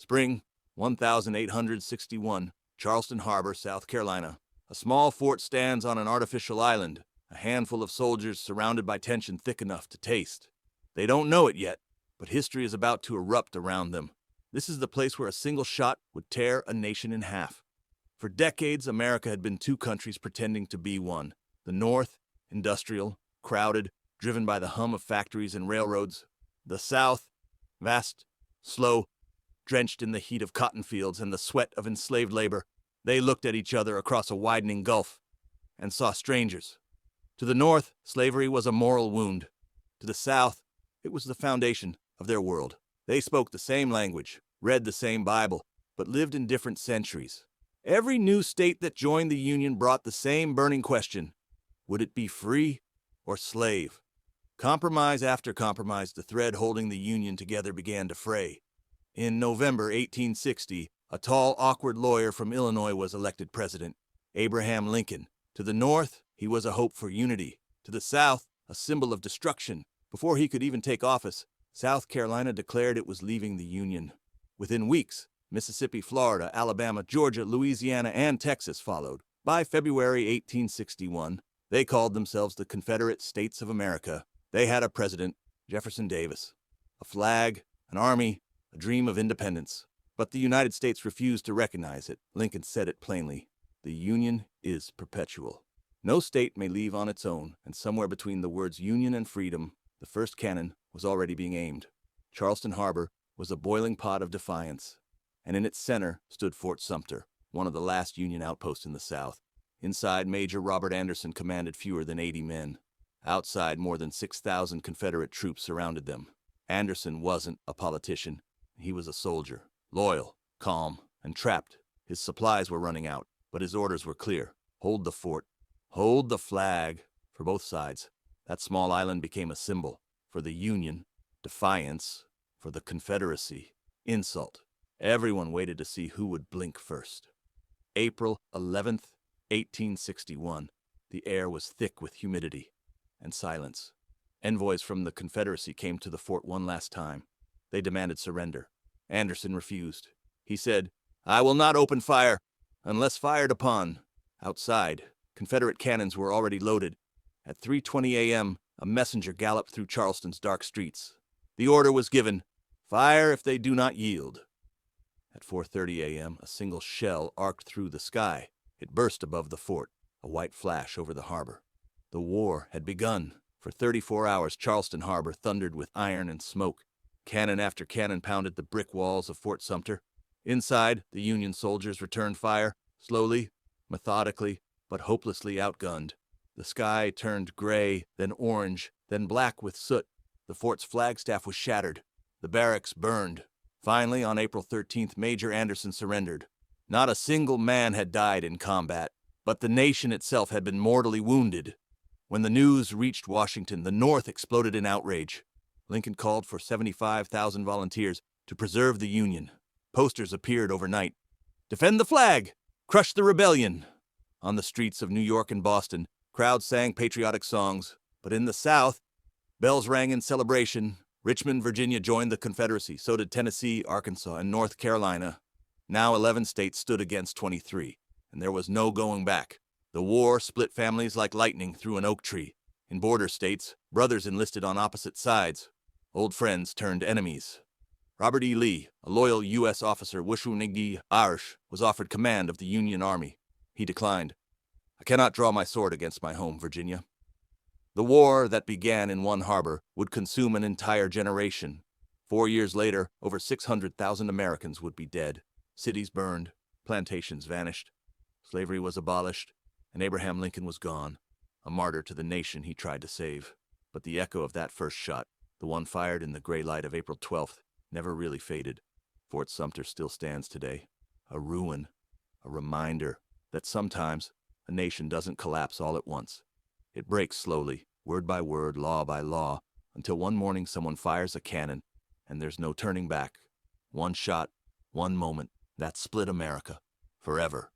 Spring 1861, Charleston Harbor, South Carolina. A small fort stands on an artificial island, a handful of soldiers surrounded by tension thick enough to taste. They don't know it yet, but history is about to erupt around them. This is the place where a single shot would tear a nation in half. For decades, America had been two countries pretending to be one. The North, industrial, crowded, driven by the hum of factories and railroads. The South, vast, slow, drenched in the heat of cotton fields and the sweat of enslaved labor. They looked at each other across a widening gulf and saw strangers. To the North, slavery was a moral wound. To the South, it was the foundation of their world. They spoke the same language, read the same Bible, but lived in different centuries. Every new state that joined the Union brought the same burning question: would it be free or slave? Compromise after compromise, the thread holding the Union together began to fray. In November 1860, a tall, awkward lawyer from Illinois was elected president, Abraham Lincoln. To the North, he was a hope for unity. To the South, a symbol of destruction. Before he could even take office, South Carolina declared it was leaving the Union. Within weeks, Mississippi, Florida, Alabama, Georgia, Louisiana, and Texas followed. By February 1861, they called themselves the Confederate States of America. They had a president, Jefferson Davis, a flag, an army, a dream of independence. But the United States refused to recognize it. Lincoln said it plainly: the Union is perpetual. No state may leave on its own, and somewhere between the words Union and freedom, the first cannon was already being aimed. Charleston Harbor was a boiling pot of defiance, and in its center stood Fort Sumter, one of the last Union outposts in the South. Inside, Major Robert Anderson commanded fewer than 80 men. Outside, more than 6,000 Confederate troops surrounded them. Anderson wasn't a politician. He was a soldier, loyal, calm, and trapped. His supplies were running out, but his orders were clear: hold the fort, hold the flag. For both sides, that small island became a symbol. For the Union, defiance. For the Confederacy, insult. Everyone waited to see who would blink first. April 11th, 1861. The air was thick with humidity and silence. Envoys from the Confederacy came to the fort one last time. They demanded surrender. Anderson refused. He said, "I will not open fire unless fired upon." Outside, Confederate cannons were already loaded. At 3:20 a.m., a messenger galloped through Charleston's dark streets. The order was given: fire if they do not yield. At 4:30 a.m., a single shell arced through the sky. It burst above the fort, a white flash over the harbor. The war had begun. For 34 hours, Charleston Harbor thundered with iron and smoke. Cannon after cannon pounded the brick walls of Fort Sumter. Inside, the Union soldiers returned fire, slowly, methodically, but hopelessly outgunned. The sky turned gray, then orange, then black with soot. The fort's flagstaff was shattered. The barracks burned. Finally, on April 13th, Major Anderson surrendered. Not a single man had died in combat, but the nation itself had been mortally wounded. When the news reached Washington, the North exploded in outrage. Lincoln called for 75,000 volunteers to preserve the Union. Posters appeared overnight: "Defend the flag! Crush the rebellion!" On the streets of New York and Boston, crowds sang patriotic songs. But in the South, bells rang in celebration. Richmond, Virginia joined the Confederacy. So did Tennessee, Arkansas, and North Carolina. Now 11 states stood against 23, and there was no going back. The war split families like lightning through an oak tree. In border states, brothers enlisted on opposite sides. Old friends turned enemies. Robert E. Lee, a loyal U.S. officer, Wishunigi Irish, was offered command of the Union Army. He declined. "I cannot draw my sword against my home, Virginia." The war that began in one harbor would consume an entire generation. 4 years later, over 600,000 Americans would be dead. Cities burned, plantations vanished, slavery was abolished, and Abraham Lincoln was gone, a martyr to the nation he tried to save. But the echo of that first shot, the one fired in the gray light of April 12th, never really faded. Fort Sumter still stands today, a ruin, a reminder that sometimes a nation doesn't collapse all at once. It breaks slowly, word by word, law by law, until one morning someone fires a cannon, and there's no turning back. One shot, one moment, that split America forever.